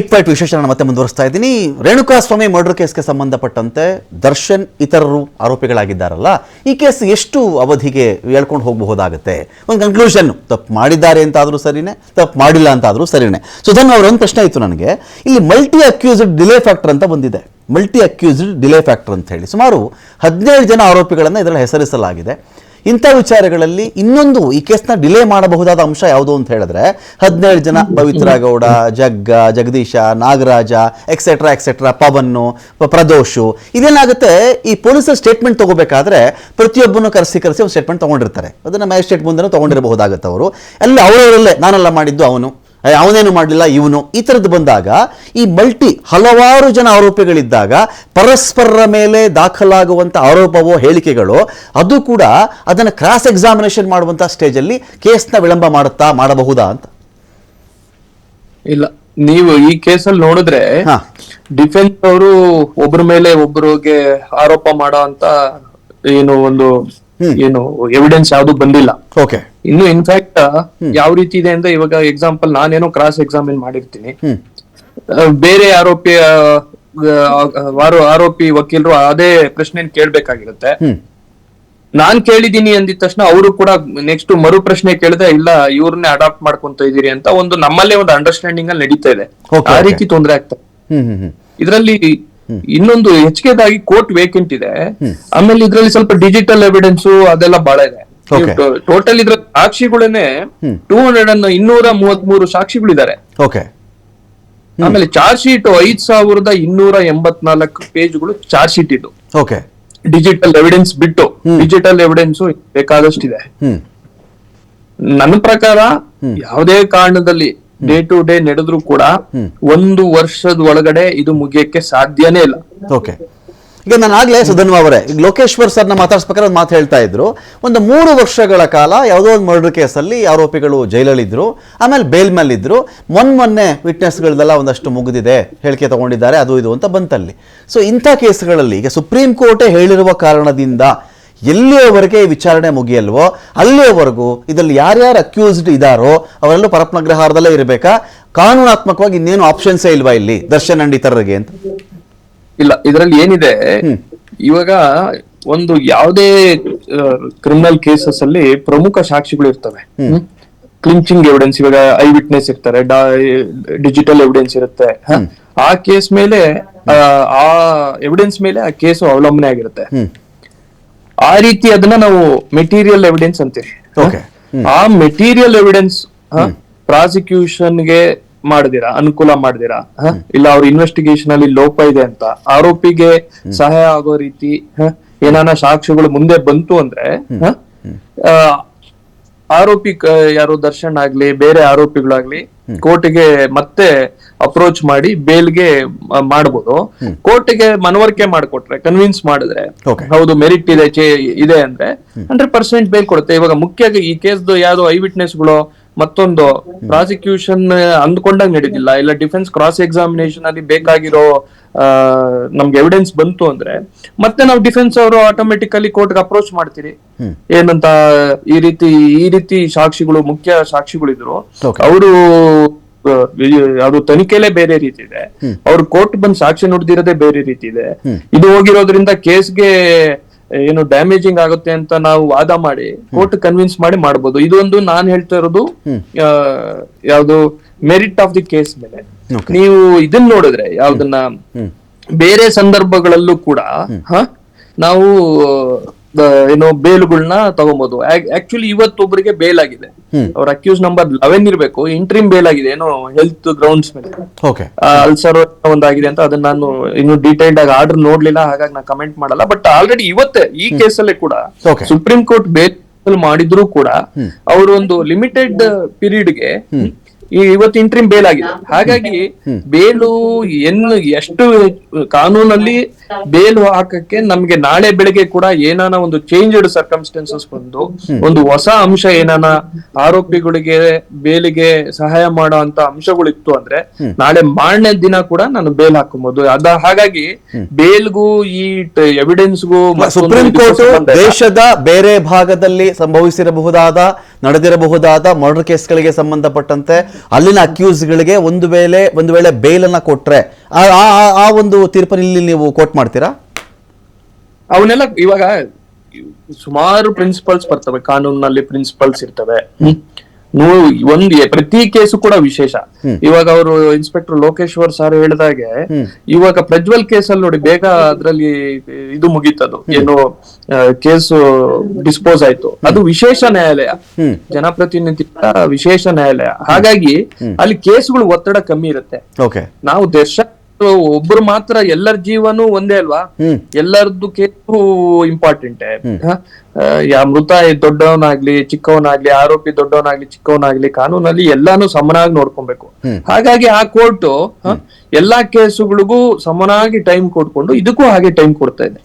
Big fight ವಿಶೇಷನ ಮತ್ತೆ ಮುಂದುವರಿಸ್ತಾ ಇದ್ದೀನಿ. ರೇಣುಕಾಸ್ವಾಮಿ ಮರ್ಡರ್ ಕೇಸ್ಗೆ ಸಂಬಂಧಪಟ್ಟಂತೆ ದರ್ಶನ್ ಇತರರು ಆರೋಪಿಗಳಾಗಿದ್ದಾರಲ್ಲ, ಈ ಕೇಸ್ ಎಷ್ಟು ಅವಧಿಗೆ ಹೇಳ್ಕೊಂಡು ಹೋಗಬಹುದಾಗುತ್ತೆ? ಒಂದು ಕನ್ಕ್ಲೂಷನ್, ತಪ್ಪು ಮಾಡಿದ್ದಾರೆ ಅಂತಾದರೂ ಸರಿನೇ, ತಪ್ಪು ಮಾಡಿಲ್ಲ ಅಂತಾದರೂ ಸರಿನೇ. ಸುಧನ್ ಅವ್ರ ಒಂದು ಪ್ರಶ್ನೆ ಇತ್ತು ನನಗೆ, ಇಲ್ಲಿ ಮಲ್ಟಿ ಅಕ್ಯೂಸ್ಡ್ ಡಿಲೇ ಫ್ಯಾಕ್ಟರ್ ಅಂತ ಬಂದಿದೆ. ಮಲ್ಟಿ ಅಕ್ಯೂಸ್ಡ್ ಡಿಲೇ ಫ್ಯಾಕ್ಟರ್ ಅಂತ ಹೇಳಿ ಸುಮಾರು 17 ಜನ ಆರೋಪಿಗಳನ್ನು ಇದರಲ್ಲಿ ಹೆಸರಿಸಲಾಗಿದೆ. ಇಂಥ ವಿಚಾರಗಳಲ್ಲಿ ಇನ್ನೊಂದು ಈ ಕೇಸ್ನ ಡಿಲೇ ಮಾಡಬಹುದಾದ ಅಂಶ ಯಾವುದು ಅಂತ ಹೇಳಿದ್ರೆ 17 ಜನ, ಪವಿತ್ರ ಗೌಡ, ಜಗದೀಶ, ನಾಗರಾಜ, ಎಕ್ಸೆಟ್ರಾ, ಪವನ್ನು, ಪ್ರದೋಷು, ಇದೇನಾಗುತ್ತೆ, ಈ ಪೊಲೀಸರ ಸ್ಟೇಟ್ಮೆಂಟ್ ತಗೋಬೇಕಾದ್ರೆ ಪ್ರತಿಯೊಬ್ಬನು ಕರೆಸಿ ಒಂದು ಸ್ಟೇಟ್ಮೆಂಟ್ ತೊಗೊಂಡಿರ್ತಾರೆ. ಅದನ್ನು ಮ್ಯಾಜಿಸ್ಟ್ರೇಟ್ ಮುಂದೆ ತೊಗೊಂಡಿರಬಹುದಾಗುತ್ತೆ. ಅವರು ಅಲ್ಲಿ ಅವರವರಲ್ಲೇ ನಾನೆಲ್ಲ ಮಾಡಿದ್ದು, ಅವನೇನು ಮಾಡಲಿಲ್ಲ, ಇವನು, ಈ ಥರದ್ದು ಬಂದಾಗ ಈ ಹಲವಾರು ಜನ ಆರೋಪಿಗಳಿದ್ದಾಗ ಪರಸ್ಪರರ ಮೇಲೆ ದಾಖಲಾಗುವಂಥ ಆರೋಪವೋ ಹೇಳಿಕೆಗಳು ಅದು ಕೂಡ ಅದನ್ನು ಕ್ರಾಸ್ ಎಕ್ಸಾಮಿನೇಷನ್ ಮಾಡುವಂಥ ಸ್ಟೇಜಲ್ಲಿ ಕೇಸ್ನ ವಿಳಂಬ ಮಾಡಬಹುದಾ ಅಂತ? ಇಲ್ಲ, ನೀವು ಈ ಕೇಸಲ್ಲಿ ನೋಡಿದ್ರೆ ಡಿಫೆನ್ಸ್ ಅವರು ಒಬ್ಬರ ಮೇಲೆ ಒಬ್ಬರಿಗೆ ಆರೋಪ ಮಾಡೋ ಅಂತ ಏನು ಎವಿಡೆನ್ಸ್ ಯಾವ್ದು ಬಂದಿಲ್ಲ. ಇನ್ನು ಇನ್ಫ್ಯಾಕ್ಟ್ ಯಾವ ರೀತಿ ಇದೆ ಅಂದ್ರೆ, ಇವಾಗ ಎಕ್ಸಾಂಪಲ್ ನಾನೇನೋ ಕ್ರಾಸ್ ಎಕ್ಸಾಮಿನ್ ಮಾಡಿರ್ತೀನಿ, ಬೇರೆ ಆರೋಪಿ ವಕೀಲರು ಅದೇ ಪ್ರಶ್ನೆ ಕೇಳ್ಬೇಕಾಗಿರುತ್ತೆ. ನಾನ್ ಕೇಳಿದೀನಿ ಅಂದಿದ ತಕ್ಷಣ ಅವರು ಕೂಡ ನೆಕ್ಸ್ಟ್ ಮರು ಪ್ರಶ್ನೆ ಕೇಳಿದ್ರೆ, ಇಲ್ಲ ಇವ್ರನ್ನೇ ಅಡಾಪ್ಟ್ ಮಾಡ್ಕೊಂತ ಇದೀರಿ ಅಂತ ನಮ್ಮಲ್ಲೇ ಒಂದು ಅಂಡರ್ಸ್ಟ್ಯಾಂಡಿಂಗ್ ಅಲ್ಲಿ ನಡೀತಾ ಇದೆ. ಆ ರೀತಿ ತೊಂದರೆ ಆಗ್ತದೆ. ಇದರಲ್ಲಿ ಇನ್ನೊಂದು ಹೆಚ್ಚಿಗೆದಾಗಿ ಕೋರ್ಟ್ ವೇಕೆಂಟ್ ಇದೆ. ಆಮೇಲೆ ಇದ್ರಲ್ಲಿ ಸ್ವಲ್ಪ ಡಿಜಿಟಲ್ ಎವಿಡೆನ್ಸ್ ಅದೆಲ್ಲ ಬಹಳ ಇದೆ. ಟೋಟಲ್ ಇದ್ರ ಸಾಕ್ಷಿಗಳನ್ನೇ 233 ಸಾಕ್ಷಿಗಳಿದ್ದಾರೆ. ಆಮೇಲೆ ಚಾರ್ಜ್ ಶೀಟ್ 5284 ಪೇಜ್ಗಳು ಚಾರ್ಜ್ ಶೀಟ್ ಇದು. ಡಿಜಿಟಲ್ ಎವಿಡೆನ್ಸ್ ಬಿಟ್ಟು ಡಿಜಿಟಲ್ ಎವಿಡೆನ್ಸ್ ಬೇಕಾದಷ್ಟಿದೆ. ನನ್ನ ಪ್ರಕಾರ ಯಾವುದೇ ಕಾರಣದಲ್ಲಿ ಡೇ ಟು ಡೇ ನಡೆದ್ರು ಕೂಡ 1 ವರ್ಷದ ಒಳಗಡೆ ಇದು ಮುಗಿಯಕ್ಕೆ ಸಾಧ್ಯನೇ ಇಲ್ಲ. ಈಗ ನಾನು ಆಗ್ಲೇ ಸುಧನ್ವ ಅವರೇ, ಈಗ ಲೋಕೇಶ್ವರ್ ಸರ್ನ ಮಾತಾಡ್ಸ್ಬೇಕಾದ್ರೆ ಒಂದು ಮಾತು ಹೇಳ್ತಾ ಇದ್ರು, ಒಂದು 3 ವರ್ಷಗಳ ಕಾಲ ಯಾವುದೋ ಒಂದು ಮರ್ಡರ್ ಕೇಸಲ್ಲಿ ಆರೋಪಿಗಳು ಜೈಲಲ್ಲಿದ್ರು, ಆಮೇಲೆ ಬೇಲ್ ಮೇಲಿದ್ರು, ಮೊನ್ನೆ ವಿಟ್ನೆಸ್ಗಳದೆಲ್ಲ ಒಂದಷ್ಟು ಮುಗಿದಿದೆ, ಹೇಳಿಕೆ ತಗೊಂಡಿದ್ದಾರೆ, ಅದು ಇದು ಅಂತ ಬಂತಲ್ಲಿ. ಸೊ ಇಂಥ ಕೇಸ್ಗಳಲ್ಲಿ ಈಗ ಸುಪ್ರೀಂ ಕೋರ್ಟೇ ಹೇಳಿರುವ ಕಾರಣದಿಂದ ಎಲ್ಲಿಯವರೆಗೆ ವಿಚಾರಣೆ ಮುಗಿಯಲ್ವೋ ಅಲ್ಲಿಯವರೆಗೂ ಇದರಲ್ಲಿ ಯಾರ್ಯಾರು ಅಕ್ಯೂಸ್ಡ್ ಇದ್ದಾರೋ ಅವರೆಲ್ಲೂ ಪರಪ್ನಗ್ರಹಾರದಲ್ಲೇ ಇರಬೇಕಾ? ಕಾನೂನಾತ್ಮಕವಾಗಿ ಇನ್ನೇನು ಆಪ್ಷನ್ಸೇ ಇಲ್ವಾ ಇಲ್ಲಿ ದರ್ಶನ್ ಅಂಡ್ ಇತರರಿಗೆ ಅಂತ? ಇಲ್ಲ, ಇದರಲ್ಲಿ ಏನಿದೆ, ಇವಾಗ ಒಂದು ಯಾವುದೇ ಕ್ರಿಮಿನಲ್ ಕೇಸಸ್ ಅಲ್ಲಿ ಪ್ರಮುಖ ಸಾಕ್ಷಿಗಳು ಇರ್ತವೆ. ಕ್ಲಿಂಚಿಂಗ್ ಎವಿಡೆನ್ಸ್, ಇವಾಗ ಐ ವಿಟ್ನೆಸ್ ಇರ್ತಾರೆ, ಡಿಜಿಟಲ್ ಎವಿಡೆನ್ಸ್ ಇರುತ್ತೆ. ಆ ಕೇಸ್ ಮೇಲೆ ಆ ಎವಿಡೆನ್ಸ್ ಮೇಲೆ ಆ ಕೇಸು ಅವಲಂಬನೆ ಆಗಿರುತ್ತೆ. ಆ ರೀತಿ ಅದನ್ನ ನಾವು ಮೆಟೀರಿಯಲ್ ಎವಿಡೆನ್ಸ್ ಅಂತೀವಿ. ಆ ಮೆಟೀರಿಯಲ್ ಎವಿಡೆನ್ಸ್ ಪ್ರಾಸಿಕ್ಯೂಷನ್ಗೆ ಅನುಕೂಲ ಮಾಡಿದಿರಾ, ಇಲ್ಲ ಅವ್ರ ಇನ್ವೆಸ್ಟಿಗೇಷನ್ ಅಲ್ಲಿ ಲೋಪ ಇದೆ ಅಂತ ಆರೋಪಿಗೆ ಸಹಾಯ ಆಗೋ ರೀತಿ ಏನಾನ ಸಾಕ್ಷ್ಯಗಳು ಮುಂದೆ ಬಂತು ಅಂದ್ರೆ ಆರೋಪಿ ಯಾರು ದರ್ಶನ್ ಆಗ್ಲಿ ಬೇರೆ ಆರೋಪಿಗಳಾಗ್ಲಿ ಕೋರ್ಟಿಗೆ ಮತ್ತೆ ಅಪ್ರೋಚ್ ಮಾಡಿ ಬೇಲ್ಗೆ ಮಾಡ್ಬೋದು. ಕೋರ್ಟಿಗೆ ಮನವರಿಕೆ ಮಾಡಿಕೊಟ್ರೆ, ಕನ್ವಿನ್ಸ್ ಮಾಡಿದ್ರೆ ಹೌದು ಮೆರಿಟ್ ಇದೆ ಅಂದ್ರೆ 100% ಬೇಲ್ ಕೊಡುತ್ತೆ. ಇವಾಗ ಮುಖ್ಯವಾಗಿ ಈ ಕೇಸ್ದು ಯಾವ್ದೋ ಐ ವಿಟ್ನೆಸ್ಗಳು ಮತ್ತೊಂದು ಪ್ರಾಸಿಕ್ಯೂಷನ್ ಅಂದ್ಕೊಂಡಾಗ ನಡೀತಿಲ್ಲ, ಇಲ್ಲ ಡಿಫೆನ್ಸ್ ಕ್ರಾಸ್ ಎಕ್ಸಾಮಿನೇಷನ್ ಅಲ್ಲಿ ಬೇಕಾಗಿರೋ ನಮ್ಗೆ ಎವಿಡೆನ್ಸ್ ಬಂತು ಅಂದ್ರೆ ಮತ್ತೆ ನಾವು ಡಿಫೆನ್ಸ್ ಅವರು ಆಟೋಮೆಟಿಕಲಿ ಕೋರ್ಟ್ಗೆ ಅಪ್ರೋಚ್ ಮಾಡ್ತೀರಿ. ಏನಂತ ಈ ರೀತಿ ಸಾಕ್ಷಿಗಳು, ಮುಖ್ಯ ಸಾಕ್ಷಿಗಳಿದ್ರು, ಅವರು ಅದು ತನಿಖೆಲೇ ಬೇರೆ ರೀತಿ ಇದೆ, ಅವ್ರು ಕೋರ್ಟ್ ಬಂದ್ ಸಾಕ್ಷಿ ನುಡಿದಿರೋದೇ ಬೇರೆ ರೀತಿ ಇದೆ. ಇದು ಹೋಗಿರೋದ್ರಿಂದ ಕೇಸ್ಗೆ ಏನು ಡ್ಯಾಮೇಜಿಂಗ್ ಆಗುತ್ತೆ ಅಂತ ನಾವು ವಾದ ಮಾಡಿ ಕೋರ್ಟ್ ಕನ್ವಿನ್ಸ್ ಮಾಡಿ ಮಾಡ್ಬೋದು. ಇದೊಂದು ನಾನ್ ಹೇಳ್ತಾ ಇರೋದು ಯಾವ್ದು ಮೆರಿಟ್ ಆಫ್ ದಿ ಕೇಸ್ ಮೇಲೆ. ನೀವು ಇದನ್ನ ನೋಡಿದ್ರೆ ಯಾವ್ದನ್ನ ಬೇರೆ ಸಂದರ್ಭಗಳಲ್ಲೂ ಕೂಡ ನಾವು ಏನೋ ಬೇಲ್ಗಳನ್ನ ತಗೋಬಹುದು. ಆಕ್ಚುಲಿ ಇವತ್ತೊಬ್ಬರಿಗೆ ಬೇಲ್ ಆಗಿದೆ, ಅವ್ರ ಅಕ್ಯೂಸ್ ನಂಬರ್ 11 ಇರ್ಬೇಕು, ಇಂಟ್ರಿಮ್ ಬೇಲ್ ಆಗಿದೆ ಏನೋ ಹೆಲ್ತ್ ಗ್ರೌಂಡ್ಸ್ ಮೇಲೆ, ಅಲ್ಸರ್ ಒಂದಾಗಿದೆ ಅಂತ. ಅದನ್ನ ನಾನು ಇನ್ನು ಡೀಟೇಲ್ಡ್ ಆಗಿ ಆರ್ಡರ್ ನೋಡ್ಲಿಲ್ಲ, ಹಾಗಾಗಿ ನಾನು ಕಮೆಂಟ್ ಮಾಡಲ್ಲ. ಬಟ್ ಆಲ್ರೆಡಿ ಇವತ್ತೇ ಈ ಕೇಸಲ್ಲೇ ಕೂಡ ಸುಪ್ರೀಂ ಕೋರ್ಟ್ ಬೇಲ್ ಮಾಡಿದ್ರು ಕೂಡ ಅವರು ಒಂದು ಲಿಮಿಟೆಡ್ ಪೀರಿಯಡ್ಗೆ ಇವತ್ತು ಇಂಟ್ರಿಮ್ ಬೇಲ್ ಆಗಿದೆ. ಹಾಗಾಗಿ ಬೇಲು ಎಷ್ಟು ಕಾನೂನಲ್ಲಿ ಬೇಲು ಹಾಕಕ್ಕೆ ನಮ್ಗೆ ನಾಳೆ ಬೆಳಿಗ್ಗೆ ಕೂಡ ಏನಾನ ಒಂದು ಚೇಂಜ್ಡ್ ಸರ್ಕಮ್ಸ್ಟೆನ್ಸಸ್ ಬಂದು ಒಂದು ಹೊಸ ಅಂಶ ಏನಾನ ಆರೋಪಿಗಳಿಗೆ ಬೇಲಿಗೆ ಸಹಾಯ ಮಾಡೋ ಅಂತ ಅಂಶಗಳಿತ್ತು ಅಂದ್ರೆ ನಾಳೆ ಮಾರನೇ ದಿನ ಕೂಡ ನಾನು ಬೇಲ್ ಹಾಕಬಹುದು. ಹಾಗಾಗಿ ಬೇಲ್ಗೂ ಈ ಎವಿಡೆನ್ಸ್ಗೂ ಸುಪ್ರೀಂ ಕೋರ್ಟ್ ದೇಶದ ಬೇರೆ ಭಾಗದಲ್ಲಿ ಸಂಭವಿಸಿರಬಹುದಾದ ನಡೆದಿರಬಹುದಾದ ಮರ್ಡರ್ ಕೇಸ್ಗಳಿಗೆ ಸಂಬಂಧಪಟ್ಟಂತೆ ಅಲ್ಲಿನ ಅಕ್ಯೂಸ್ಗಳಿಗೆ ಒಂದು ವೇಳೆ ಬೇಲನ್ನ ಕೊಟ್ರೆ ಆ ಒಂದು ತೀರ್ಪನ್ನು ಇಲ್ಲಿ ನೀವು ಕೋಟ್ ಮಾಡ್ತೀರಾ? ಅವನ್ನೆಲ್ಲ ಇವಾಗ ಸುಮಾರು ಪ್ರಿನ್ಸಿಪಲ್ಸ್ ಬರ್ತವೆ, ಕಾನೂನಿನಲ್ಲಿ ಪ್ರಿನ್ಸಿಪಲ್ಸ್ ಇರ್ತವೆ. ಪ್ರತಿ ಕೇಸು ಕೂಡ ವಿಶೇಷ. ಇವಾಗ ಅವರು ಇನ್ಸ್ಪೆಕ್ಟರ್ ಲೋಕೇಶ್ವರ್ ಸರ್ ಹೇಳಿದಾಗೆ, ಇವಾಗ ಪ್ರಜ್ವಲ್ ಕೇಸಲ್ಲಿ ನೋಡಿ ಬೇಗ ಅದ್ರಲ್ಲಿ ಇದು ಮುಗೀತದು, ಏನು ಕೇಸು ಡಿಸ್ಪೋಸ್ ಆಯ್ತು. ಅದು ವಿಶೇಷ ನ್ಯಾಯಾಲಯ, ಜನಪ್ರತಿನಿಧಿ ವಿಶೇಷ ನ್ಯಾಯಾಲಯ. ಹಾಗಾಗಿ ಅಲ್ಲಿ ಕೇಸುಗಳು ಒತ್ತಡ ಕಮ್ಮಿ ಇರುತ್ತೆ. ನಾವು ಒಬ್ರು ಮಾತ್ರ ಎಲ್ಲರ ಜೀವನೂ ಒಂದೇ ಅಲ್ವಾ, ಎಲ್ಲರದ್ದು ಕೇಸು ಇಂಪಾರ್ಟೆಂಟ್. ಮೃತ ದೊಡ್ಡವನಾಗ್ಲಿ ಚಿಕ್ಕವನಾಗ್ಲಿ, ಆರೋಪಿ ದೊಡ್ಡವನಾಗ್ಲಿ ಚಿಕ್ಕವನಾಗ್ಲಿ, ಕಾನೂನಲ್ಲಿ ಎಲ್ಲಾನು ಸಮನಾಗಿ ನೋಡ್ಕೊಬೇಕು. ಹಾಗಾಗಿ ಆ ಕೋರ್ಟ್ ಎಲ್ಲಾ ಕೇಸುಗಳಿಗೂ ಸಮನಾಗಿ ಟೈಮ್ ಕೊಟ್ಕೊಂಡು ಇದಕ್ಕೂ ಹಾಗೆ ಟೈಮ್ ಕೊಡ್ತಾ ಇದೆ.